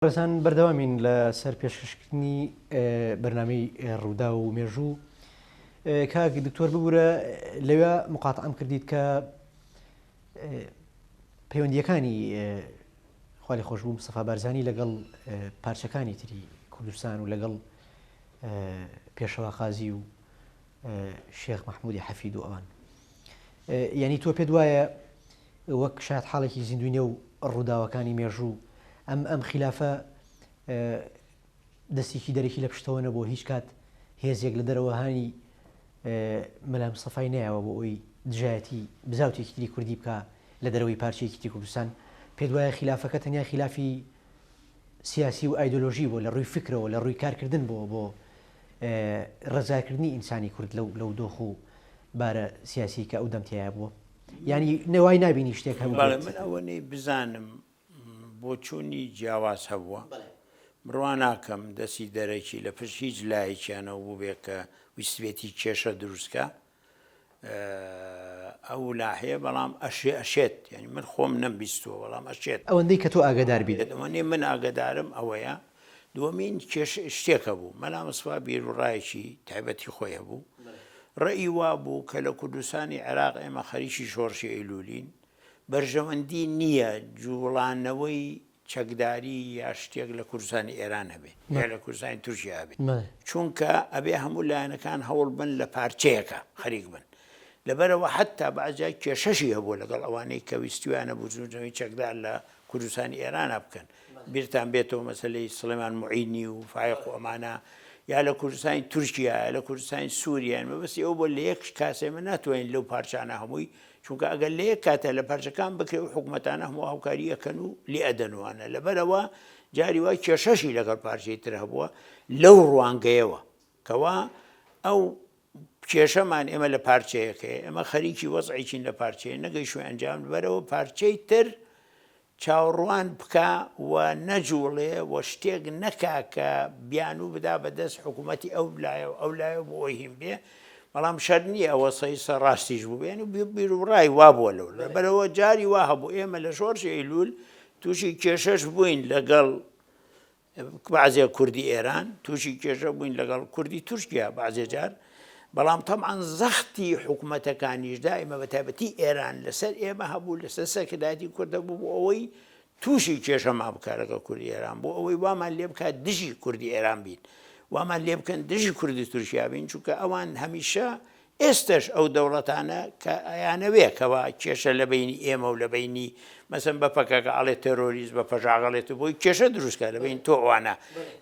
ڕێزان بەردەوامین لە سەر پێشکەشکردنی بەرنامەی ڕوودا و مێژوو کاک دکتۆر ببوورە لەوێ مقاتعەم کردیت کە پەیوەندیەکانی خوالی خۆشبوو مستەفا بارزانی لەگەڵ پارچەکانی تری کوردستان و لەگەڵ پێشەوا قازی و شێخ مەحموودی حەفید و ئەوان یعنی تۆ پێت وایە وەک شاید حاڵێکی زیندوینە و ڕووداوەکانی مێژوو ئەم خلافە دەستێکی دەرەکی لە پشتەوە نەبووە هیچ کات هێزێک لە دەرەوە هانی مەلا مستەفای نایەوە بۆ ئەوی دژایەتی بزاوتێکی تری کوردی بکە لە دەرەوەی پارچەیەکی تری کوردستان پێت وایە خلافەکە تەنیا خلافی سیاسی و ئایدۆلۆژی بۆ لە ڕووی فکرەوە لە ڕووی کارکردن بۆ ڕزایکردنی ئینسانی کورد لەو دۆخ و بارە سیاسی کە ئەو دەمتیایە بووە ینی نەوای نبینی شتێک هەبوو من ئەوەی بزانم بۆ چوونی جیاواز هەبووە بڕوا ناکەم دەستی دەرەکی لە پشت هیچ لایەکیانەوە بوو بێ کە ویستێتی کێشە دروستکە ئەو لاهەیە بەڵام ئەشێت یعنی من خۆم نەمبیستووە بەڵام ئەشێت ئەوەندەی کە تۆ ئاگادار بیت ئەوەنێ من ئاگدارم ئەوەیە دووەمین شتێکە بوو مەلا مستەفا بیرڕایەکی تایبەتی خۆی هەبوو ڕێی وا بوو کە لە کوردستانی عێراق ئێمە خەریکی شۆڕشی ئەیلولین بەرژەوەندی نییە جوڵانەوەی چەکداری یا شتێک لە کوردستانی ئێران هەبێت یا لە کوردستانی تورکیا هەبێت چونکە ئەبێ هەموو لایەنەکان هەوڵ بن لە پارچەیەکە خەریک بن لەبەرەوە حتا بەعجای کێشەشی هەبوو لەگەڵ ئەوانەی کە ویستویانە بوو چەکدار لە کوردستانی ئێران بکەن بیرتان بێتەوە مەسەلەی سلێمان موعینی و فایق و ئەمانە یا لە کوردستانی تورکیا لە کوردستانی سووریان مەبەستی ئەو بۆ لە یەک کاسێ من ناتوانین لەو پارچانە هەمووی چونکە ئەگەر لە یەک کاتە لە پارچەکان بکرێ و حکوومەتانە هەموو هاوکاری ئەەکەن و لێ ئەدەنوانە لەبەرەوە جاری وای کێشەشی لەگەڵ پارچەی تر هەبووە لەو ڕوانگەیەوە کەوا ئەو کێشەمان ئێمە لە پارچەیەکەی ئەمە خەریکی وەزعیچین لە پارچەیە نەگەیشتووە ئەنجام لەبەرەوە پارچەی تر چاوەڕوان بکە و نەجوڵێ و شتێک نەکا کە بیان و بدا بەدەست حکوومەتی ئەو لایە و ئەو لایە بۆ ئەوی هیم بێ بەڵام شەر نییە ئەوە سەیسە ڕاستیش بوو بێن و بیر و ڕای وابووە لەو لەبەرەوە جاری وا هەبوو ئێمە لە شۆڕشی ئەیلول تووشی کێشەش بووین لەگەڵ بەعزێ کوردی ئێران تووشی کێشە بووین لەگەڵ کوردی تورکیا بەعزێ جار بەڵام تەمعاً زەختی حکوومەتەکانیش دائیمە بەتایبەتی ئێران لەسەر ئێمە هەبوو لەسەر سەرکردایەتی کوردە بوو بۆ ئەوەی تووشی کێشەمان بکات لەگەڵ کوردی ئێران بۆ ئەوەی وامان لێ بکات دژی کوردی ئێران بین وامان لێ بکەن دژی کوردی تورکیا بین چونکە ئەوان هەمیشە ئێستش ئەو دەوڵەتانە کە ئەیانەوێ کەوا کێشە لە بینی ئێمە و لە بینی مەسەن بەپەکەکە ئاڵێ تەرۆریزم بە پەژاغەڵێت بۆی کێشە دروستکە لە بین تۆ ئەوانە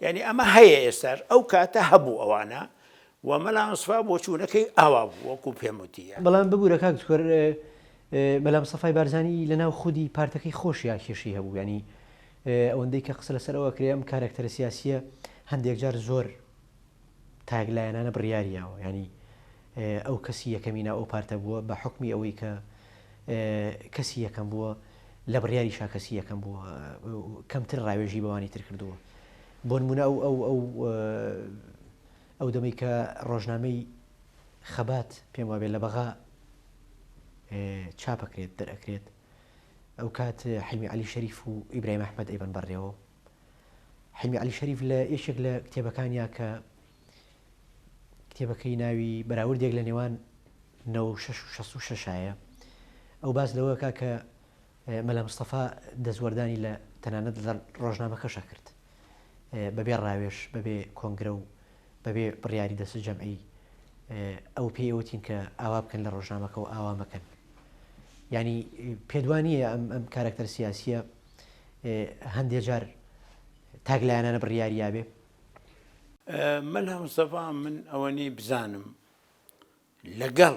یعنی ئەمە هەیە ئێستاش ئەو کاتە هەبوو ئەوانە و مەلا مستەفا بۆ چوونەکەی ئاوا بوو وەکو پێم وتیە بەڵام ببوورە کاک دکتۆر مەلا مستەفای بارزانی لەناو خودی پارتەکەی خۆش یا کێشی هەبوو ینی ئەوەندەی کە قسە لەسەرەوە کرێ ئەم کارکتەرە سیاسیە هەندێک جار زۆر تاگلایەنانە بڕیاریاوە ینی ئەو کەسی یەکەمینا ئەو پارتە بووە بە حکمی ئەوەی کە کەسی یەکەم بووە لە بڕیاری شاکەسی یەکەم بووە کەمتر ڕاوێژی بەوانی تر کردووە بۆ نمونە ئەو دەمەی کە ڕۆژنامەی خەبات پێم وابێت لە بەغا چاپەکرێت دەرئەکرێت ئەو کات حلمی عەلی شەریف و ئیبراهیم ئەحمەد ئەیبەن بەڕێوە حلمی عەلی شەریف لە یەکێک لە کتێبەکانیا کە کتێبەکەی ناوی بەراوردێک لە نێوان 1966 ئەو باز لەوەکە کە مەلا مستەفا دەزوەردانی لە تەنانەت لە ڕۆژنامەکەشە کرد بەبێ ڕاوێژ بەبێ کۆنگرە و بەبێ بڕیاری دەست جەمعی ئەو پێیوتین کە ئاوا بکەن لە ڕۆژنامەکە و ئاوا مەکەن ینی پێدوانیە ئەم کارکتەر سیاسیە هەندێک جار تاگلایەنانە بڕیاریابێ مەلا مستەفا من ئەوەنەی بزانم لەگەڵ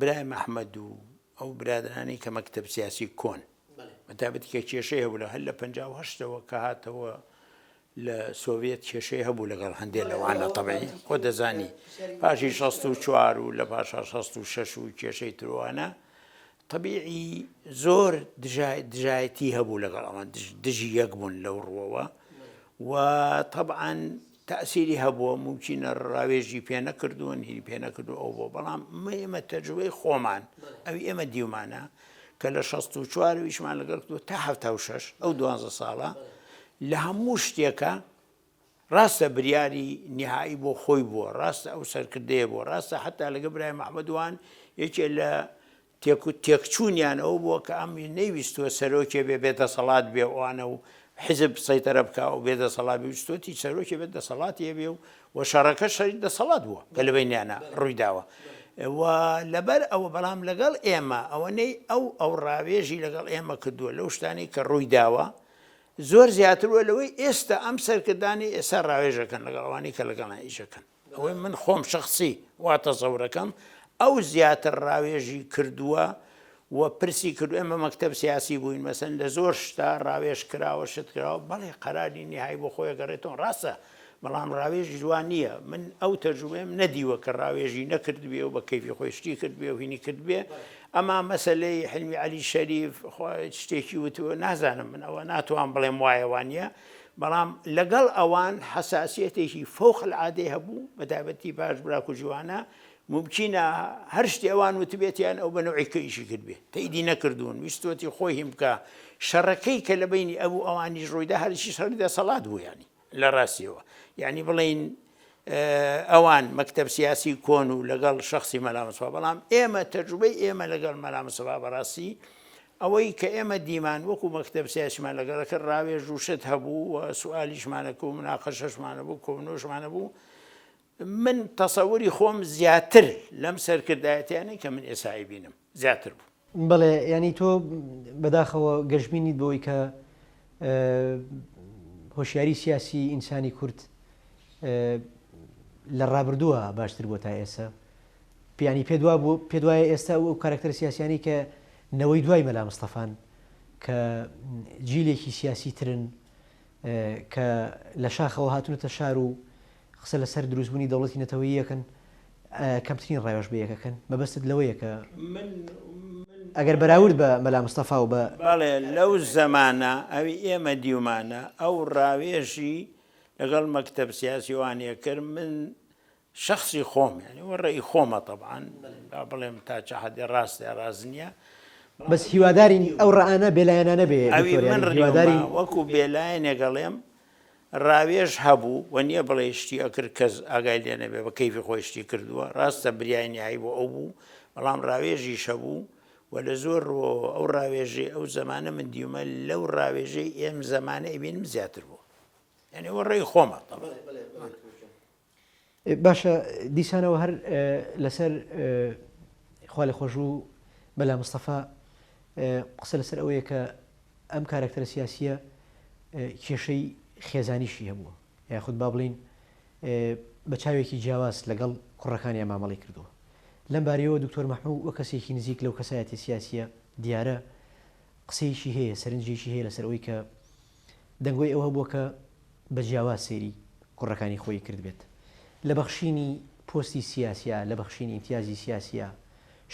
برایم ئەحمەد و ئەو برادرانی کە مەکتەب سیاسی کۆن بەتایبەتی کە کێشەی هەبوو لە هەر لە 58ەوە کە هاتەوە لە سۆڤێت کێشەی هەبوو لەگەڵ هەندێک لەوانە تەبیعی خۆ دەزانی پاشی 64 و لە پاشا 66 و کێشەی تروانە تەبیعی زۆر دژایەتی هەبوو لەگەڵ ئەوان دژی یەک بوون لەو ڕووەوە و طبعاً تأثیری هەبووە ممکنە ڕاوێژی پێ نەکردوون هیری پێ نەکردو ئەو بۆ بەڵام ئێمە تەجربەی خۆمان ئەوی ئێمە دیومانە کە لە 64 ویشمان لەگەڵ کردووە تا 76 ئەو 12 ساڵە لە هەموو شتێکە ڕاستە بریاری نهایی بۆ خۆی بووە، ڕاستە ئەو سەرکردەیە بووە، ڕاستە حتا لەگە برای محەممەدوان یەکێ لە تێکچوونیان ئەو بووە کە ئەمی نەیویستوە سەرۆکێ بێتە سەڵات بێ ئەوانە و حزب سەیتەرە بکە و بێدە سەڵات ویستۆتی سەرۆکی بێت دەسەڵاتی بێ و شەڕەکە شەریک دەسەڵات بووە کە لە بینیانە ڕوویداوە. لەبەر ئەوە بەڵام لەگەڵ ئێمە ئەوەنەی ئەو ڕاوێژی لەگەڵ ئێمە کردووە لەو شتانی کە ڕوویداوە زۆر زیاتروە لەوەی ئێستا ئەم سەرکردانی ئێستا ڕاوێژەکەن لەگەڵەوانی کە لەگەڵ ئیشەکەن. ئەوەی من خۆم شخصی واتە زەورەکەم ئەو زیاتر ڕاوێژی کردووە و پرسی کردو ئێمە مەکتەب سیاسی بووین مەسەن لە زۆر شتا ڕاوێژ کراوە شت کراوە بەڵێ قەراری نهایی بۆ خۆی گەڕێتەوە ڕاستە بەڵام ڕاوێژی جوان نییە. من ئەو تەجوبەم نەدیوە کە ڕاوێژی نەکرد بێ و بە کەیفی خۆی شتی کرد بێ و هینی کرد بێ. ئەما مەسەلەی حلمی عەلی شەریف شتێکی وتوە نازانم من ئەوە ناتوان بڵێم وایەوانە، بەڵام لەگەڵ ئەوان حساسیەتێکی فەوق العادەی هەبوو بەتایبەتی باش براک و جوانە ممکنە هەر شتی ئەوان وتبێتیان ئەو بە نوعی کە ئیشی کرد بێ تەیدی نەکردوون ویستۆتی خۆی هیم بکە شەڕەکەی کە لە بینی ئەو ئەوانیش ڕوویدا هەرشی شەڕی دەسەڵات بوو ینی لە ڕاستیەوە یعنی بڵین ئەوان مەکتەب سیاسی کۆن و لەگەڵ شخصی مەلا مستەفا، بەڵام ئێمە تەجروبەی ئێمە لەگەڵ مەلا مستەفا بەڕاستی ئەوەی کە ئێمە دیمان وەکو مەکتەب سیاسیمان لەگەڵەکە ڕاوێژ و شت هەبوو و سوالیشمانەکە و مناقەشەشمانە بوو کۆبنەوەشمانە بوو. من تەسەووری خۆم زیاتر لەم سەرکردایەتیانەی کە من ئێسایی بینم زیاتر بوو. بەڵێ ینی تۆ بەداخەوە گەشتبینیت بۆی کە هۆشیاری سیاسی ئینسانی کورد لە ڕابردووە باشتر بۆ تا ئێستا پیانی پێ دوایە ئێستا و کارکتەر سیاسیانی کە نەوەی دوای مەلا مستەفان کە جیلێکی سیاسی ترن کە لە شاخەوە هاتوونەتە شار و قسە لەسەر دروستبوونی دەوڵەتی نەتەوەیی یەکەن کەمترین ڕایۆش بە یەکەکەن مەبەستت لەوەیە کە ئەگەر بەراورد بە مەلا مستەفا و بە بەڵێ لەو زەمانە ئەوی ئێمە دیومانە ئەو ڕاوێژی لەگەڵ مەکتەب سیاسیوانیە کرد من شخصی خۆم ینی وەڕێی خۆمە طبعاً بڵێم تا چه حەدی ڕاستە ڕاز نییە بەس هیوادارین ئەو ڕائانە بێلایەنە نەبێ ئەوی من ڕیواداری وەکو بێلایەنێ گەڵێم ڕاوێژ هەبوو و نییە بڵێ شتی ئەکرد کەس ئاگای لێ نەبێ بە کەیفی خۆی شتی کردووە ڕاستە بریای نهایی بۆ ئەو بوو بەڵام ڕاوێژی شەبوو و لە زۆر ئەو ڕاوێژەی ئەو زەمانە من دیومە لەو ڕاوێژەی ئێم زەمانە ئەبینم زیاتر بوو یعنی وەڕێی خۆمە. باشە دیسانەوە هەر لەسەر خوا لە خۆش و مەلا مستەفا قسە لەسەر ئەوەیە کە ئەم کارکتەرە سیاسیە کێشەی خێزانیشی هەبووە یاخود با بڵین بە چاوێکی جیاواز لەگەڵ کوڕەکانی ئەمامەڵی کردووە. لەم بارەیەوە دکتۆر مەحموود وە کەسێکی نزیک لەو کەسایەتی سیاسیە دیارە قسەیشی هەیە سەرنجێکی هەیە لەسەر ئەوەی کە دەنگۆی ئەوە بووە کە بە جیاواز سێری کوڕەکانی خۆی کرد بێت لە بەخشینی پۆستی سیاسیە لە بەخشینی ئیمتیازی سیاسیە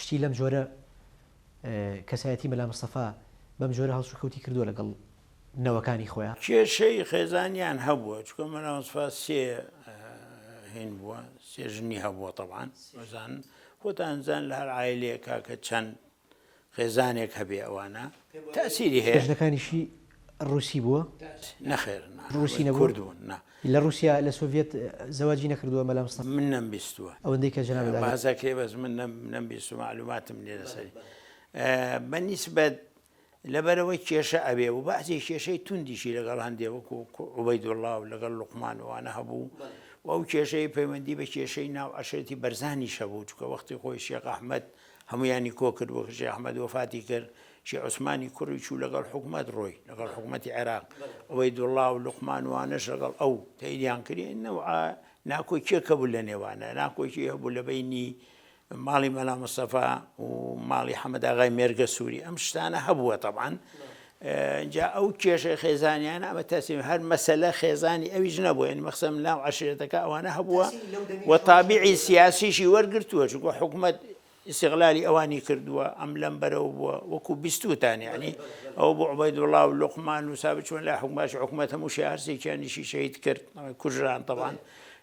شتی لەم جۆرە کەسایەتی مەلا مستەفا بەم جۆرە هەڵسو کەوتی کردووە لەگەڵ نەوەکانی خۆیان کێشەی خێزانیان هەبووە چکە مەلا مستەفا سێ هین بووە سێ ژنی هەبووە طبعاً وەزان خۆتانزان لە هەر عایلەیەکە کە چەند خێزانێک هەبێ ئەوانە تەسیری هەیە. ژنەکانیشی ڕووسی بووە نەخێر ڕووسی کوردبوون لە رووسیا لە سۆڤێت زەواجی نەکردووە مەلا مستەفا من نەمبیستووە ئەوەندەی کە جەناب بازەکەی بەس من نەمبیست و معلوماتم لێ لەسەری بەنیسبەت لەبەرەوەی کێشە ئەبێ و بەعزی کێشەی توندیشی لەگەڵ هەندێک وەکو عوبەیدوڵڵا و لەگەڵ لوقمان وانە هەبوو و ئەو کێشەی پەیوەندی بە کێشەی ناو عەشێرەتی بەرزانی شەبوو چکە وەختی خۆی شێخ ئەحمەد هەمویانی کۆ کرد وەک شێخ ئەحمەد وەفاتی کرد شێخ عوسمانی کوڕی چوو لەگەڵ حکومەت ڕۆی لەگەڵ حکومەتی عێراق عوبەیدوڵڵا و لوقمان وانەش لەگەڵ ئەو تەیدیان کردی ناکۆی کێکە بوو لە نێوانە ناکۆکی هەبوو لە بینی ماڵی مەلا مستەفا و ماڵی حەمەد ئاغای مێرگە سووری ئەم شتانە هەبووە طبعاً جا ئەو کێشەی خێزانیانە ئەمە تەسیم هەر مەسەلە خێزانی ئەویش نەبووە یعنی مەخسەم ناو عەشیرەتەکە ئەوانە هەبووە و تابیعی سیاسیشی وەرگرتووە چونکە حکومەت استیغلالی ئەوانی کردووە ئەم لەم بەرەو بووە وەکو بیستوتان یعنی ئەو بۆ عوبەیدوڵڵا و لوقمان و سابت چۆن لا حکومەت حکومەت هەموو هەرسێکیانیشی شەهید کرد کوژران طبعاً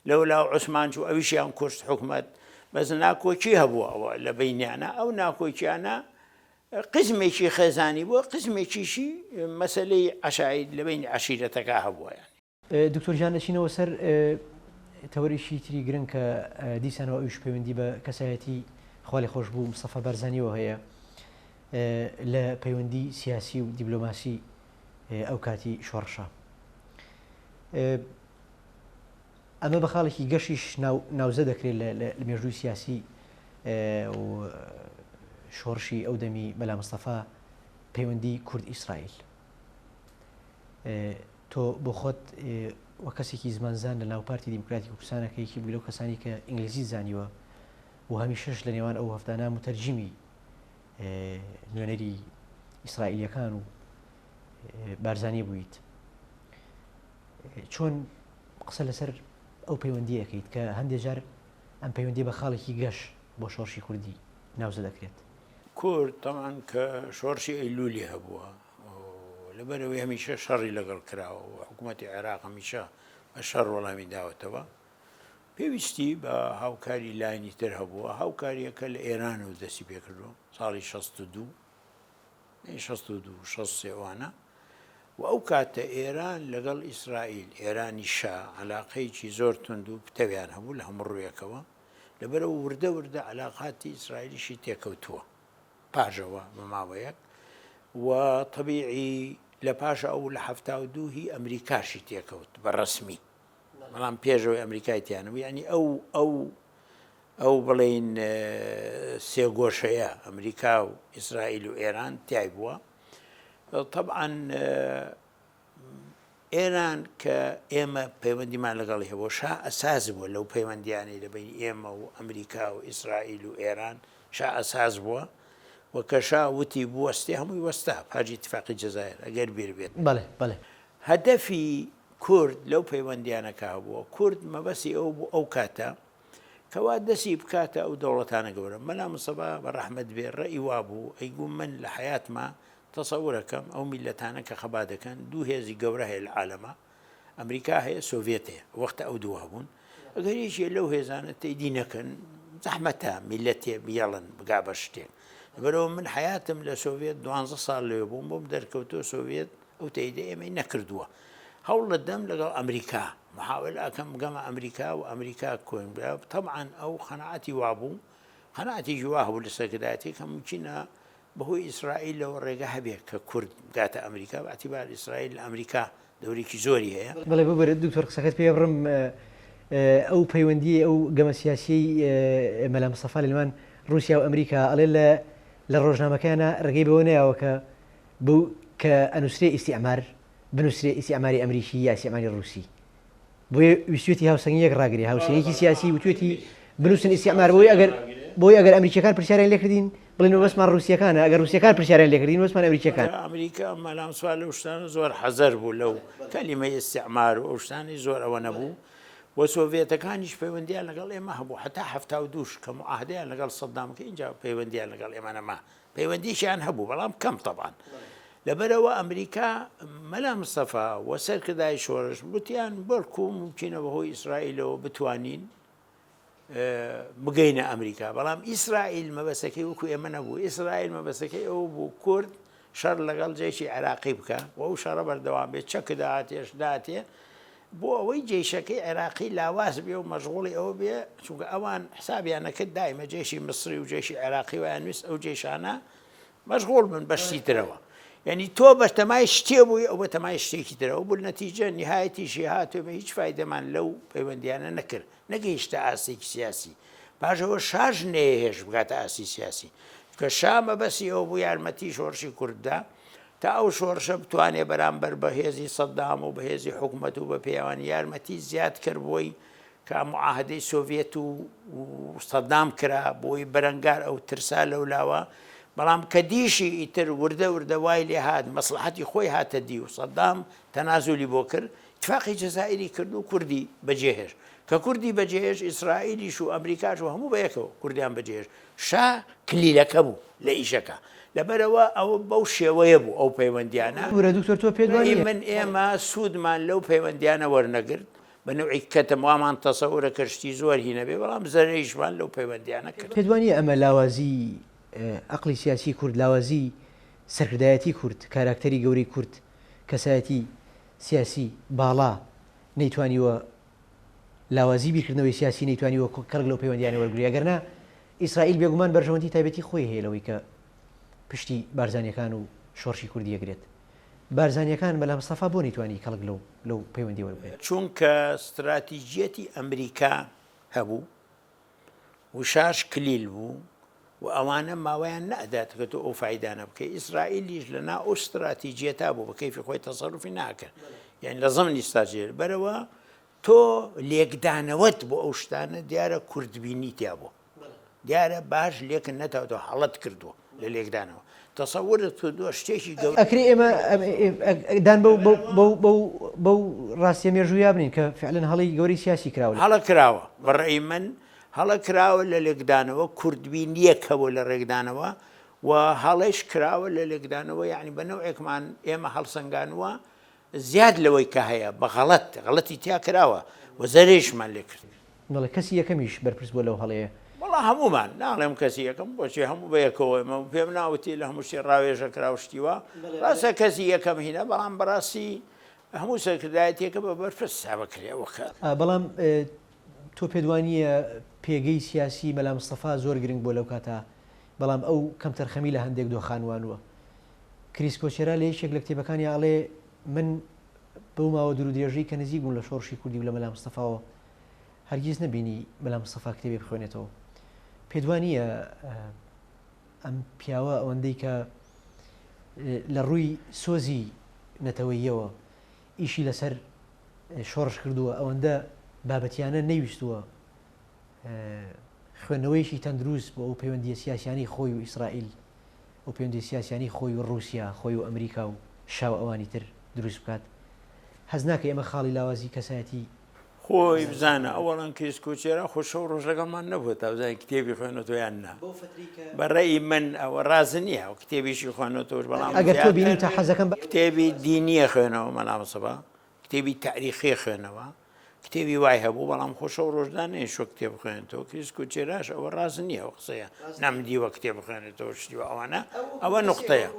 لەولا عوسمان چوو ئەویشیان کوشت حکومەت بەس ناکۆکی هەبووە ئەوە لە بینیانە ئەو ناکۆکیانە قزمێکی خێزانی بووە قزمێکیشی مەسلەی عشاعیر لە بینی عشیرەتەکە هەبووە یانی دکتۆر جان دەچینەوە سەر تەوەریشی تری گرنگ کە دیسانەوە ئەوش پەیوەندی بە کەسایەتی خاڵی خۆش بوو مستەفا بارزانیەوە هەیە لە پەیوەندی سیاسی و دیبلۆماسی ئەو کاتی شۆڕشە ئەمە بە خاڵێکی گەشیش ناوزە دەکرێت لە مێژووی سیاسی و شۆڕشی ئەو دەمی مەلا مستەفا پەیوەندی کورد ئیسرائیل تۆ بۆ خۆت وە کەسێکی زمانزان لە ناوپارتی دیموکراتی کوردستانەکەیکی بوو لەو کەسانی کە ئینگلیزی زانیوە و هەمیشەش لە نێوان ئەو هەفتانە متەرجمی نوێنەری ئیسرائیلیەکان و بارزانی بوویت چۆن قسە لەسەر ئەو پەیوەندی ئەەکەیت کە هەندێک جار ئەم پەیوەندی بە خاڵێکی گەش بۆ شۆڕشی کوردی ناوزە دەکرێت کورد تەمان کە شۆڕشی ئەیلولی هەبووە لەبەرەوەی هەمیشە شەڕی لەگەڵ کراوە و حکوومەتی عێراق هەمیشە بە شەڕ وەڵامی داوەتەوە پێویستی بە هاوکاری لاینی تر هەبووە هاوکاریەکە لە ئێران و دەستی پێکردو ساڵی 62 وانە و ئەو کاتە ئێران لەگەڵ ئیسرائیل ئێرانی شا عەلاقەیەکی زۆر تونند و پتەویان هەبوو لە هەموو ڕوویەکەوە لەبەرەوە وردە وردە عەلاقاتی ئیسرائیلیشی تێکەوتووە پاژەوە بە ماوەیەک و طبیعی لە پاش ئەو لە 72 هی ئەمریکاشی تێکەوت بە ڕەسمی بەڵام پێشەوەی ئەمریکایتیانەوە یعنی ئەو بڵێن سێگۆشەیە ئەمریکا و ئیسرائیل و ئێران تای بووە طبعا ئێران کە ئێمە پەیوەندیمان لەگەڵی هەبوو شا ئەساس بووە لەو پەیوەندیانی لەبین ئێمە و ئەمریکا و ئیسرائیل و ئێران شا ئەساس بووە وەکە شا وتی بوەستی هەمووی وەستا پاژی اتفاقی جەزایر ئەگەر بیر بێت بەڵێ هەدەفی کورد لەو پەیوەندیانەکە هەبووە کورد مەبەسی ئەو بوو ئەو کاتە کەوا دەستی بکاتە ئەو دەوڵەتانە گەورە مەلا مستەفا بە ڕەحمەت بێ ڕێئی وابوو ئەیگوم من لە حەیاتما تەسەورەکەم ئەو میلەتانە کە خەبا دەکەن دوو هێزی گەورە هەیە لە عالەمە ئەمریکا هەیە سۆڤێت هەیە وەختە ئەو دووە بوون ئەگەر هیچ لەو هێزانە تەیدی نەکەن زەحمەتە میلەتێ بیاڵن بگا بە شتێک لەبەرەوە من حیاتم لە سۆڤێت 12 ساڵ لێ بووم بۆم دەرکەوتۆ سۆڤێت ئەو تەیدە ئێمەی نەکردووە هەوڵ دەدەم لەگەڵ ئەمریکا محاول ئەکەم گەمە ئەمریکا و ئەمریکا کۆین طبعا ئەو قەنەعەتی وابوو قەنەعەتی جوا هەبوو لە سەرکردایەتی کە ممکنە بەهۆی ئیسرائیل لەوە ڕێگە هەبێت کە کورد بگاتە ئەمریکا بەعتیبار ئیسرائیل لە ئەمریکا دەورێکی زۆری هەیە بەڵێ ببرێت دکتۆر قسەکەت پێ بڕم ئەو پەیوەندی ئەو گەمە سیاسی مەلا مستەفا لەلمان رووسیا و ئەمریکا ئەڵێ لە ڕۆژنامەکانە ڕێگەی بەوە نەیەوە کە بوو کە ئەنووسێ ئیستیعمار بنووسێ ئیستیعماری ئەمریکی یا ئیستیعماری ڕووسی بۆیە ویستێتی هاوسەنگیەک ڕاگرێ هاوسەنگێکی سیاسی وتوێتی بنووسن ئیستیعمار بۆی ئەگەر ئەمریکیەکان پرسیاریان لێکردین بڵێن وەسمان ڕووسیەکانە ئەگەر ڕووسیەکان پرسیاریان لێکردین وەسمان ئەمریکیەکان ئەمریکا مەلام سوال لەو شتانە زۆر حەزەر بوو لەو کەلیمەی ئیستیعمار و ئەو شتانی زۆر ئەوە نەبوو و سۆڤێتەکانیش پەیوەندیان لەگەڵ ئێمە هەبوو حتا 72 کە معاهدەیان لەگەڵ سەدام کە اینجا پەیوەندیان لەگەڵ ئێمە نەما پەیوەندیشیان هەبوو بەڵام کەم طبعا لەبەرەوە ئەمریکا مەلا مستەفا و سەرکردای شۆڕش گوتیان بەڵکو ممکنە بەهۆی ئیسرائیلەوە بتوانین بگەینە ئەمریکا بەڵام ئیسرائیل مەبەسەکەی وەکو ئێمە نەبوو ئیسرائیل مەبەسەکەی ئەوە بوو کورد شەڕ لەگەڵ جێشی عێراقی بکە و ئەو شەڕە بەردەوام بێت چەکداتێش داتێ بۆ ئەوەی جێشەکەی عێراقی لاواز بێ و مەشغوڵی ئەوە بێ چونکە ئەوان حسابیانەکرد دایمە جێشی مصری و جێشی عێراقی ویان ویست ئەو جێشانە مەشغوڵ بن بەشتی ترەوە یعنی تۆ بەتەمای شتێ بووی ئەو بەتەمای شتێکی ترەوە بوو نەتیجە نهایەتیشی هاتووە هیچ فایدەمان لەو پەیوەندیانە نەکرد نەگەیشتە ئاسێکی سیاسی پاشەوە شاژ نەهێش بگاتە ئاسی سیاسی کە شا مەبەسی ئەو بوو یارمەتی شۆڕشی کورددا تا ئەو شۆڕشە بتوانێ بەرامبەر بە هێزی سەدام و بە هێزی حکوومەت و بە پێیاوانی یارمەتی زیاد کرد بۆی کە معاهدەی سۆڤێت و سەدام کرا بۆی بەرەنگار ئەو ترسا لەولاوە بەڵام کە دیشی ئیتر وردە وردە وای لێ هات مەسلحەتی خۆی هاتە دی و سەدام تەنازولی بۆ کرد اتفاقی جەزائیری کرد و کوردی بەجێهێش کە کوردی بەجێهێش ئیسرائیلیش و ئەمریکاش و هەموو بەیەکەوە کوردیان بەجێهێش شا کلیلەکە بوو لە ئیشەکە لەبەرەوە ئەوە بەو شێوەیە بوو ئەو پەیوەندیانە دکتۆر تۆ پێ من ئێمە سوودمان لەو پەیوەندیانە وەرنەگرت بە نوعی کەتم وامان تەسەورە کەشتی زۆر هینە بێ بەڵام زەرەیشمان لەو پەیوەندیانە کرد پێدوانی ئەمە لاوازی عقلی سیاسی کورد لاوازی سەرکردایەتی کورد کاراکتەری گەورەی کورد کەسایەتی سیاسی باڵا نەیتوانیوە لاوازی بیرکردنەوەی سیاسی نەیتوانیوە کەڵک لەو پەیوەندیانە وەرگری ئەگەرنا ئیسرائیل بێگومان بەرژەوەندی تایبەتی خۆی هەیە لەوەی کە پشتی بارزانیەکان و شۆڕشی کوردی ئەگرێت بارزانیەکان بەلام سەفا بۆ نەیتوانی کەڵک لەو پەیوەندی وەرگێت چونکە استراتیژیەتی ئەمریکا هەبوو وشاش کلیل بوو و ئەوانە ماوەیان نەداتکە تۆ ئەو فایدانە بکە ئیسرائیلیش لەنا ئەو استراتیژیەتا بوو بە کەیفی خۆی تەسەڕوفی ناکرد یعنی لە زەمنی ستاژێر بەرەوە تۆ لێکدانەوەت بۆ ئەو شتانە دیارە کوردبینی تیا بوو دیارە باش لێکن نەتاوەوە هەڵەت کردووە لە لێکدانەوە تەسەورت کردووە شتێکی گەورە ئەکری ئێمە دان بەو ڕاستیە مێژوویا بنین کە فعلەن هەڵی گەوری سیاسی کراوە هەڵە کراوە بەڕێی من هەڵە کراوە لە لێکدانەوە کوردبینیەک هەبوو لە ڕێکدانەوە و هەڵێش کراوە لە لێکدانەوە یعنی بەنەوەیەکمان ئێمە هەڵسەنگانوە زیاد لەوەی کە هەیە بە غەڵەتی تیا کراوە و زەرێشمان لێ کرد نەڵێ کەسی یەکەمیش بەرپرس بۆ لەو هەڵەیە وڵا هەمومان ناڵێم کەسی یەکەم بۆچی هەموو بەیەکەوە ئێمە پێم ناوتی لە هەموو شتێ ڕاوێژە کراوشتیوە ڕاستە کەسی یەکەم هینە بەڵام بەڕاستی هەموو سەرکردایەتێکە بە بەرپرس سابەکرێەوەکە بەڵام تۆ پێدوانیە پێگەی سیاسی مەلا مستەفا زۆر گرنگ بۆ لەو کاتە بەڵام ئەو کەم تەرخەمی لە هەندێک دۆخانوانوە کریس کۆچێرا لە یەکێک لە کتێبەکانی ئاڵێ من بەو ماوە دوور و درێژەی کە نزیک بوون لە شۆڕشی کوردی و لە مەلا مستەفاوە هەرگیز نەبینی مەلا مستەفا کتێبی بخوێنێتەوە پێدوانیە ئەم پیاوە ئەوەندەی کە لە ڕووی سۆزی نەتەوەییەوە ئیشی لەسەر شۆڕش کردووە ئەوەندە بابەتیانە نەیویستووە خوێندنەوەیشی تەندروست بۆ ئەو پەیوەندیە سیاسیانی خۆی و ئیسرائیل ئەو پەیوەندی سیاسیانی خۆی و رووسیا خۆی و ئەمریکا و شاو ئەوانی تر دروست بکات حەز ناکە ئێمە خاڵی لاوازی کەسایەتی خۆی بزانە ئەوەڵەن کریس کۆچێرا خۆشە و ڕۆژەکەمان نەبووە تا بزانین کتێبی خوێنەوە یان نا بەڕێی من ئەوە ڕاز نییە و کتێبیشی خوێنەوەش بەڵام ئەگەر تۆ بینی تا حەزەکەم کتێبی دینیە خوێنەوە مەلا مستەفا کتێبی تاریخی خوێنەوە کتێبی وای هەبوو بەڵام خۆشە و ڕۆژدان شۆ کتێب بخوێنێتەوە کریس کۆچێراش ئەوە ڕاز نییە و قسەیە نەمدیوە کتێب بخوێنێتەوە شتیوە ئەوانە ئەوە نقطەیە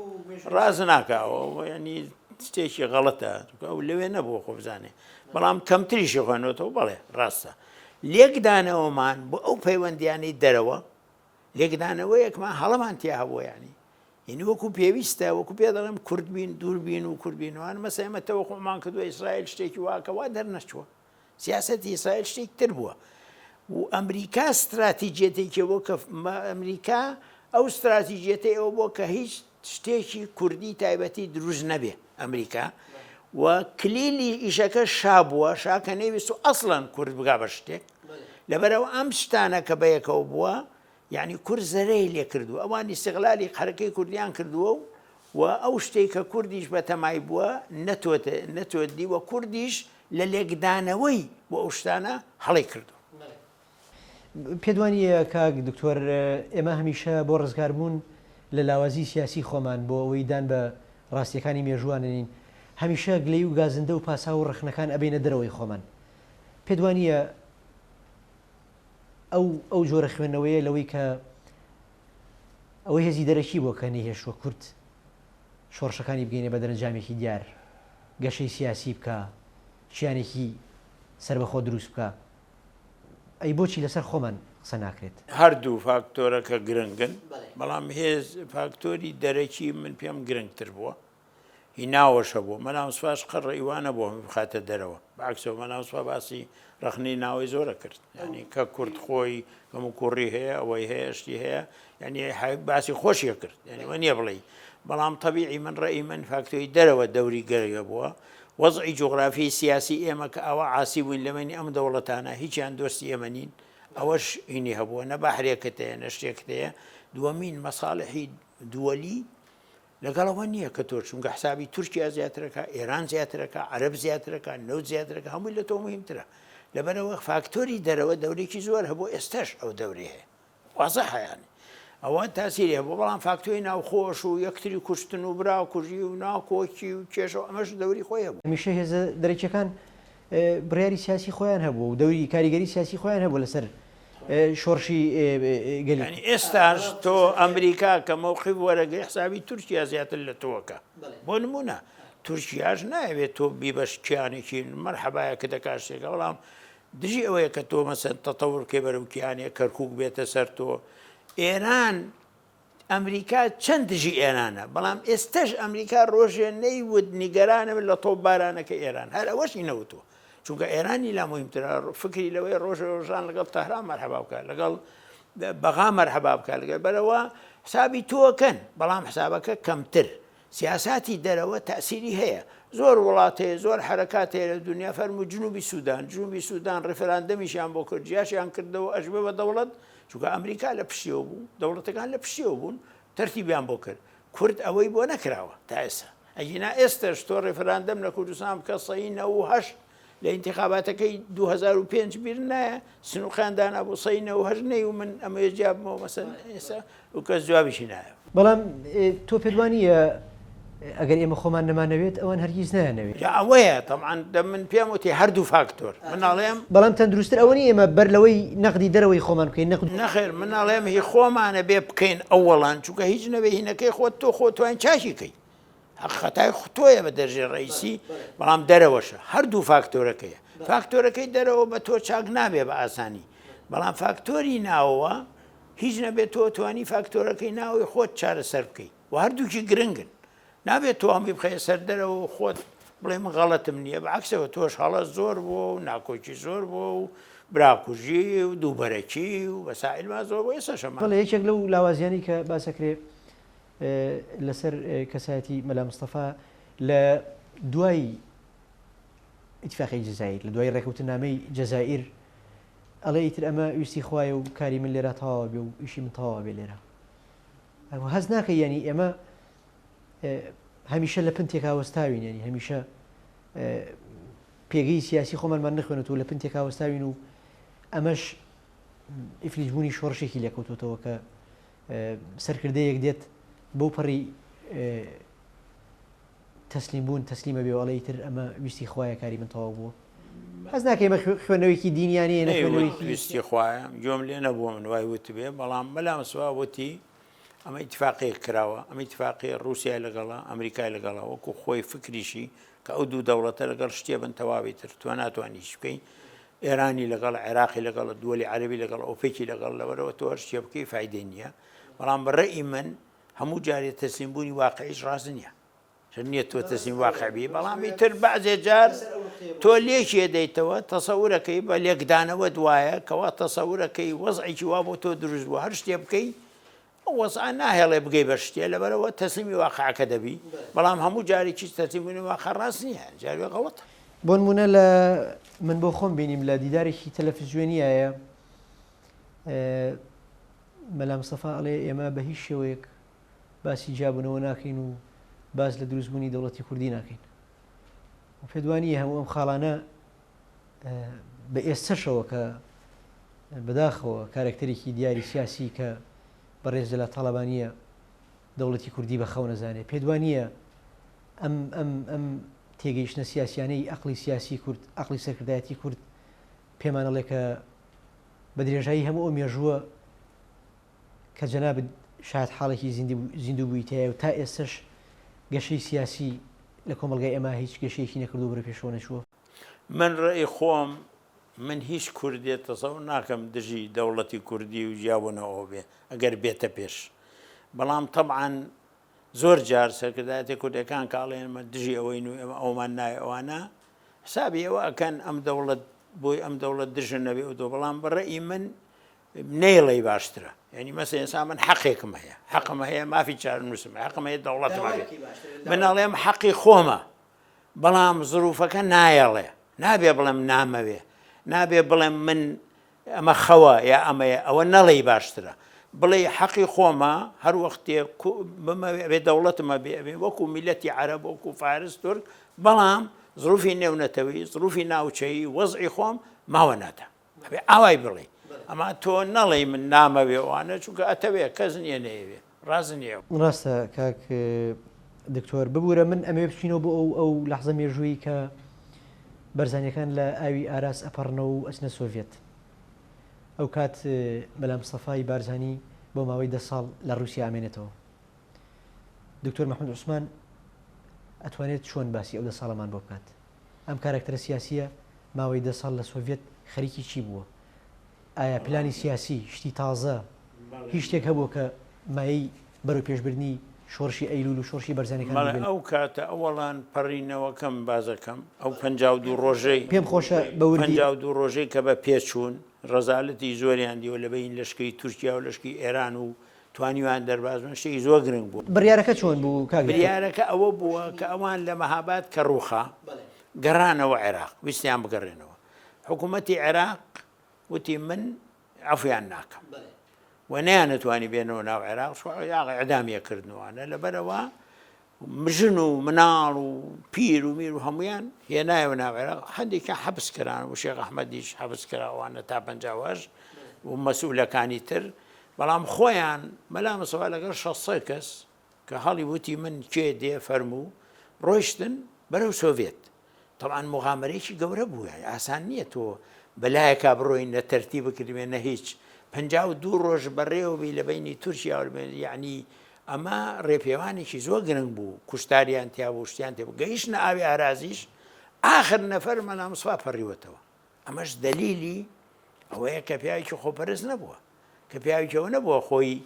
ڕاز ناکەوە ینی شتێکی غەڵەتە ئەو لەوێ نەبووە خۆ بزانێ بەڵام کەمتریشی خوێنەوەتەوە بەڵێ ڕاستە لێکدانەوەمان بۆ ئەو پەیوەندیانی دەرەوە لێکدانەوەیەکمان هەڵەمان تیا هەبووە ینی یعنی وەکو پێویستە وەکو پێ دەڵێم کوردبین دووربین و کوردبینەوان مەسە ئێمە تەوەقوعمان کردووە ئیسرائیل شتێکی واکەوا دەرنەچووە سیاسەتی ئیسرائیل شتێک تر بووە و ئەمریکا استراتیژیەتێکەوە کە ئەمریکا ئەو استراتیژیەتەی ئەوە بۆ کە هیچ شتێکی کوردی تایبەتی دروست نەبێ ئەمریکا و کلیلی ئیشەکە شابووە شاکە نەیویست و ئەسڵەن کورد بگا بە شتێک لەبەرەوە ئەم شتانە کە بەیەکەوە بووە یعنی کورد زەرەی لێ کردووە ئەوان ئیستیغلالی حەرەکەی کوردیان کردووە و ئەو شتێک کە کوردیش بەتەمای بووە نەتوێت دیوە کوردیش لە لێکدانەوەی بۆ ئەو شتانە هەڵی کردو پێدوانیە کاک دکتۆر ئێمە هەمیشە بۆ ڕزگاربوون لە لاوازی سیاسی خۆمان بۆ ئەوەی دان بە ڕاستیەکانی مێژوانین هەمیشە گلەی و گازندە و پاسا و ڕخنەکان ئەبێنە دەرەوەی خۆمان پێدوانیە ئەو جۆرە خوێندنەوەیە لەوەی کە ئەوەی هێزی دەرەکی بۆ کە نەهێشوە کورد شۆڕشەکانی بگەینە بە دەرەنجامێکی دیار گەشەی سیاسی بکە چیانێکی سربەخۆ دروست بکە ئەی بۆچی لەسەر خۆمان قسە ناکرێت هەردوو فاکتۆرەکە گرنگن بەڵام هێز فاکتۆری دەرەکی من پێم گرنگتر بووە هیناوەشە بوو مەلا مستەفاش قەڕ ئیوانە بۆ بخاتە دەرەوە بەعکسەوە مەلا مستەفا باسی ڕخنەی ناوەی زۆرە کرد ینی کە کورد خۆی هەم و کوڕی هەیە ئەوەی هەیە شتی هەیە ینی باسی خۆشیە کرد ینی وە نییە بڵێ بەڵام طبیعی من ڕێی من فاکتۆری دەرەوە دەوری گەرگە بووە وەزعی جوغرافی سیاسی ئێمە کە ئەوە عاسی بووین لەمەنی ئەم دەوڵەتانە هیچیان دۆستی ئێمە نین ئەوەش هینی هەبووە نە بەحرێکت هەیە نە شتێکت هەیە دووەمین مەساڵحی دووەلی لەگەڵەوە نییە کە تۆ چونکە حسابی تورکیا زیاترەکە ئێران زیاترەکە عەرەب زیاترەکە نەوت زیاترەکە هەمووی لە تۆ مهمترە لەبەرەوە فاکتۆری دەرەوە دەورێکی زۆر هەبوو ئێستاش ئەو دەوری هەیە وازەحە یانی ئەوە تاسیری هەبوو بەڵام فاکتۆری ناوخۆش و یەکتری کوشتن و برا کوژی و ناوکۆکی و کێشەوە ئەمەش دەوری خۆی هەبوو هەمیشە هێزە دەرەکیەکان بڕیاری سیاسی خۆیان هەبوو و دەوری کاریگەری سیاسی خۆیان هەبوو لەسەر شۆڕشی گەلی ینی ئێستاش تۆ ئەمریکا کە مەوقف وەرەگەی حسابی تورکیا زیاتر لە تۆکە بۆ نمونە تورکیاش نایەوێت تۆ بیبەشکیانێکی مەرحەبایە کە دەکات شتێکە بەڵام دژی ئەوەیە کە تۆ مەسەن تەتەور کێ بەرەوکیانێ کەرکووک بێتە سەر تۆ ئێران ئەمریکا چەند دژی ئێرانە بەڵام ئێستش ئەمریکا ڕۆژێ نەیوت نیگەرانە لە تۆ بارانەکە ئێران هەر ئەوەشی نەوتوە چونکە ئێرانی لا مهمترە فکری لەوەی ڕۆژە ڕۆژان لەگەڵ تەهران مەرحەبا بکە لەگەڵ بەغا مەرحەبا بکە لەگەڵ بەرەوە حسابی تۆکەن بەڵام حسابەکە کەمتر سیاساتی دەرەوە تەسیری هەیە زۆر وڵات هەیە زۆر حرەکات هەیە لە دنیا فەرموو جنوبی سوودان ڕێفەراندەمیشیان بۆ کرد جیاشیان کردەوە ئەژبێ بە دەوڵەت چونکە ئەمریکا لە پشتیەوە بوو دەوڵەتەکان لە پشتیەوە بوون تەرتیبیان بۆ کرد کورد ئەوەی بۆ نەکراوە تا ئێستا ئەگینا ئێستش تۆ ڕێفەراندەم لە کوردستان بکە سەی 98 لە ئینتیخاباتەکەی 2005 بیر نایە سنووخاندانا بۆ سەی 98 نەی و من ئەمە جیابمەوە مەسەن ئێستا و کەس جوابیشی نایە بەڵام تۆ پێدوانیە ئەگەر ئێمە خۆمان نەمانەوێت ئەوان هەرگیز نایەنەوێت ئەوەیە تەمان من پێم وتی هەردوو فاکتۆر مناڵێم بەڵام تەندروستتر ئەوەنی ئێمە بەر لەوەی نەقدی دەرەوەی خۆمان بکەین نەخێر مناڵێم هی خۆمانە بێ بکەین ئەوەڵان چونکە هیچ نەبێ هینەکەی خۆت تۆ خۆتوان چاشیکەی خەتای خۆیە بە دەرژێ ڕئیسی بەڵام دەرەوەشە هەردوو فاکتۆرەکەیە فاکتۆرەکەی دەرەوە بە تۆ چاک نابێ بە ئاسانی بەڵام فاکتۆری ناوەوە هیچ نەبێت تۆ توانی فاکتۆرەکەی ناوی خۆت چارەسەر بکەیت و هەردووکی گرنگن نابێت تۆ ئەمی بخەیە سەر دەرەوە خۆت بڵێ من غەڵەتم نییە بەعکسەوە تۆش هەڵە زۆر بووە و ناکۆکی زۆر بووە و براکوژی و دووبەرەکی و بەسائلما زۆر بۆ ئێستا شەمان بەڵێ یەکێک لەو لاوازیانی کە باسەکرێ لەسەر کەسایەتی مەلا مستەفا لە دوای ئیتفاقی جەزایر لە دوای ڕێکەوتنامەی جەزایر ئەڵێ ئیتر ئەمە ویستی خوایە و کاری من لێرە تەواو بێ و ئیشی من تەواو بێ لێرە هەز ناکەی ینی ئێمە هەمیشە لە پنتێک هاوەستاوین ینی هەمیشە پێگەی سیاسی خۆمانمان نخوێنێت و لە پنتێک هاوەستاوین و ئەمەش ئیفلیجبوونی شۆڕشێکی لێکەوتوتەوە کە سەرکردەیەک دێت بۆ پەڕی تەسلیم بوون تەسلیمە بێوەڵی تر ئەمە ویستی خوایە کاری من تەواو بووە هەز ناکە ئێمە خوێنەوەیکی دینیانەیە نەخوێنەوەیکی ویستی خوایە گوێم لێ نەبووە من وای وت بێ بەڵام مەلا مستەفا وتی ئەمە ئیتفاقی کراوە ئەمە ئیتفاقی رووسیای لەگەڵا ئەمریکای لەگەڵا وەکو خۆی فکریشی کە ئەو دوو دەوڵەتە لەگەڵ شتێ بن تەواوی تر تۆ ناتوانیش بکەی ئێرانی لەگەڵ عێراقی لەگەڵ دووەلی عەرەبی لەگەڵ ئۆپێکی لەگەڵ لەوەرەوە تۆ هەر شتێ بکەی فایدەی نییە بەڵام بەڕێی من هەموو جارێ تەسلیمبوونی واقعیش ڕاست نییە نییە تۆ تەسلیم واقعبی بەڵامی تر بەعزێ جار تۆ لێکێ دەیتەوە تەسەورەکەی بە لێکدانەوە دوایە کەوا تەسەورەکەی وەزعێکی وا بۆ تۆ دروست بووە هەر شتێ بکەی وەزعان ناهێڵێ بگەی بە شتێ لەبەرەوە تەسلیمی واقعەکە دەبی بەڵام هەموو جارێکی تەسلیمبوونی واقع ڕاست نییە جاروێ غەڵەتە بۆ نمونە لە من بۆ خۆم بینیم لە دیدارێکی تەلەڤیزیۆنیایە مەلا مستەفا ئەڵێ ئێمە بە هیچ شێوەیەک باسی جابوونەوە ناکەین و باز لە دروستبوونی دەوڵەتی کوردی ناکەین و پێدوانیە هەموو ئەم خاڵانە بە ئێستەشەوە کە بەداخەوە کارکتەرێکی دیاری سیاسی کە بەڕێز لە تاڵەبانیە دەوڵەتی کوردی بە خەو نەزانێت پێدوانیە ئەم تێگەیشتنە سیاسیانەی ئەقلی سیاسی کورد ئەقلی سەرکردایەتی کورد پێمانەڵێ کە بە درێژایی هەموو ئەو مێژووە کە جەناب شاید حاڵێکی زیندوو بوویتەیە و تا ئێستش گەشەی سیاسی لە کۆمەلگای ئەمە هیچ گەشەیەکی نەکردو بڕە پێشەوە نەچووە من ڕێی خۆم من هیچ کوردێت تەسەوور ناکەم دژی دەوڵەتی کوردی و ژیاوبوونەوە بێ ئەگەر بێتە پێش بەڵام تەبعاً زۆر جار سەرکردایەتی کوردەکان کاڵێنمە دژی ئەوەی و ئێمە ئەومان نایە ئەوانە حسابی ئەوە ئەکەن ئەم دەوڵەت بۆی ئەم دەوڵەت دژە نەبێ و بەڵام بەڕێی من نەیڵی باشترە یعنی مەسە ئێستا من حەقێکم هەیە حەقم هەیە مافی چار نووسم حەقم هەیە دەوڵەتم هەبێت مناڵێم حەقی خۆمە بەڵام زروفەکە نایەڵێ نابێ بڵێم نامەوێ نابێ بڵێم من ئەمە خەوە یا ئەمەیە ئەوە نەڵی باشترە بڵێ حەقی خۆمە هەر وەختێ بێ دەوڵەتمە بێ وەکو میلەتی عەرەب وەکو فارس تورک بەڵام زروفی نێونەتەوەی زروفی ناوچەیی وەزعی خۆم ماوە ناتە ئەبێ ئاوای بڵێ ئەمە تۆ نەڵێ من نامەوێ ئەوانە چونکە ئەتەوێ کەس نییە نەیەوێ ڕاز نییە ڕاستە کاک دکتۆر ببوورە من ئەمێ بچینەوە بۆ ئەو لەحزە مێژووی کە بەرزانیەکان لە ئاوی ئاراس ئەپەڕنەوە و ئەچنە سۆڤێت ئەو کات بەلام سەفای بارزانی بۆ ماوەی 10 ساڵ لە رووسیا ئامێنێتەوە. دکتۆر محمود عوسمان ئەتوانێت چۆن باسی ئەو 10 ساڵەمان بۆ بکات؟ ئەم کارکتەرە سیاسیە ماوەی 10 ساڵ لە سۆڤێت خەریکی چی بووە؟ ئایا پلانی سیاسی شتی تازە هیچ شتێک هەبووە کە مایەی بەرەو پێشبردننی شۆڕشی ئەیلول و شۆڕشی بەرزانەکان؟ ئەو کاتە ئەوەڵان پەڕینەوەکەم بازەکەم ئەو 52 ڕۆژەی پێم خۆشە بەوردی 52 ڕۆژەی کە بە پێچوون ڕەزالەتی زۆریان دیوە لەبەین لەشکری تورکیا و لەشکی ئێران و توانیوان دەربازن شتێکی زۆر گرنگ بوو. بڕیارەکە چۆن بوو؟ بریارەکە ئەوە بووە کە ئەوان لە مەهاباد کە ڕووخە گەڕانەوە عێراق ویستیان بگەڕێنەوە. حکوومەتی عێراق وتی من عەفویان ناکەم و نەیانەتوانی بێنەوە ناو عێراق ئەعدامیە کردنەوەوانە لەبەرەوە مژن و مناڵ و پیر و میر و هەمویان هێنایەوە ناو عێراق. هەندێکیان حەبس کردان و شێخ ئەحمەدیش حەبس کراوانە تا 50 و مەسئولەکانی تر، بەڵام خۆیان مەلا مەسەوا لەگەڵ 600 کەس کە هەڵی وتی من کێ دێ فەرموو ڕۆیشتن بەرەو سۆڤێت. طبعاً مغامرەیەکی گەورە بوو، ئاسان نییە تۆ بەلایەکە بڕۆین لە تەرتیب بکردمێنە هیچ 52 ڕۆژ بەڕێوەبی لە بینی تورکیا یعنی ئەمە ڕێپێوانێکی زۆر گرنگ بوو، کوشتاریان تیا بوو، شتیان تێ بوو، گەیشتنە ئاوی ئارازیش ئاخر نەفەر مەلا مەسەوا پەڕیوەتەوە. ئەمەش دەلیلی ئەوەیە کە پیاوێکی خۆپەرست نەبووە، کە پیاوێکەوە نەبووە خۆی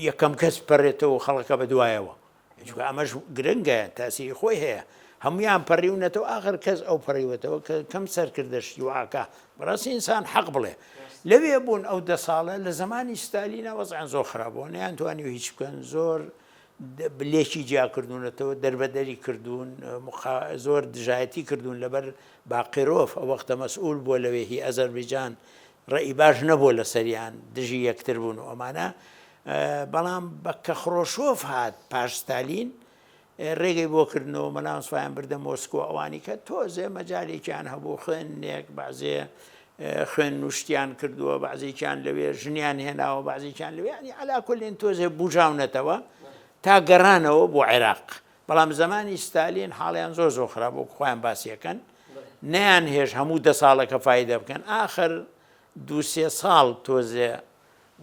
یەکەم کەس پەڕێتەوە و خەڵەکە بەدوایەوە. ئەمەش گرنگە، تاسیری خۆی هەیە. هەمویان پەڕیونەتەوە ئاخر کەس ئەو پەڕیوەتەوە کە کەم سەرکردەشتی واکە بەڕاستی ئینسان حەق بڵێ. لەوێ بوون ئەو 10 ساڵە لە زمانی ستالینە وەزعیان زۆر خراپبووە، نەیانتوانی هیچ بکەن، زۆر لێکی جیاکردوونەتەوە، دەربەدەری کردوون، زۆر دژایەتی کردوون لەبەر باقیرۆف ئەو وەختە مەسئول بووە لەوێ هی ئەزەربایجان ڕێی باش نەبووە لە سەریان، دژی یەکتر بوون و ئەمانە. بەڵام بەکە خڕۆشۆف هات پاش ستالین ڕێگەی بۆ کردنەوە مەلا مەسەوایان بردە مۆسکۆ، ئەوانی کە تۆزێ مەجالێکیان هەبوو خوێندنێک بەعزێ خوێن نوشتیان کردووە، بەعزێکیان لەوێ ژنیان هێناوە، بەعزێکیان لەوێ ینی عەلا کولین تۆزێ بوژاونەتەوە تا گەڕانەوە بۆ عێراق. بەڵام زمانی ستالین حاڵیان زۆر زۆر خراپ بوو، خۆیان باسیەکەن، نەیان هێش هەموو 10 ساڵەکە فایدە بکەن. ئاخر 2-3 ساڵ تۆزێ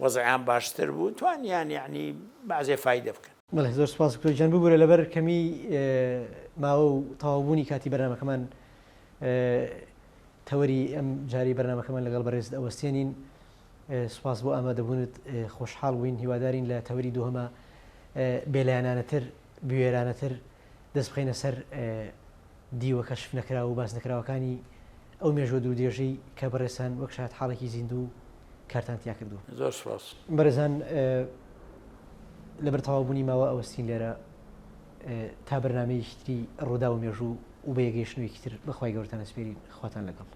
وەزعیان باشتر بوو، توانیان یعنی بەعزێ فایدە بکەن. بەڵێ زۆر سپاس دکتۆر گیان ببوورە لەبەر کەمی ماوە و تەواوبوونی کاتی بەرنامەکەمان تەوەری ئەم جاری بەرنامەکەمان لەگەڵ بەڕێز ئەوەستێنین. سپاس بۆ ئامادەبوونت، خۆشحاڵ بووین، هیوادارین لە تەوەری دووهەمە بێلایەنانەتر بوێرانەتر دەست بخەینە سەر دیوە کەشف نەکراوە و باس نەکراوەکانی ئەو مێژوە دوو دێژەی کە بەڕێسان وەک شایەت حاڵێکی زیندوو کارتانتیا کردو. زۆر سپاس. بەڕێزان لەبەر تەواوبوونی ماوە ئەوەستین لێرە تا بەرنامەیەکی تری ڕوودا و مێژوو و بە یەگەیشتنەوەیەکی تر بەخوای گەورەتان ئەسپێرین. خواتان لەگەڵ.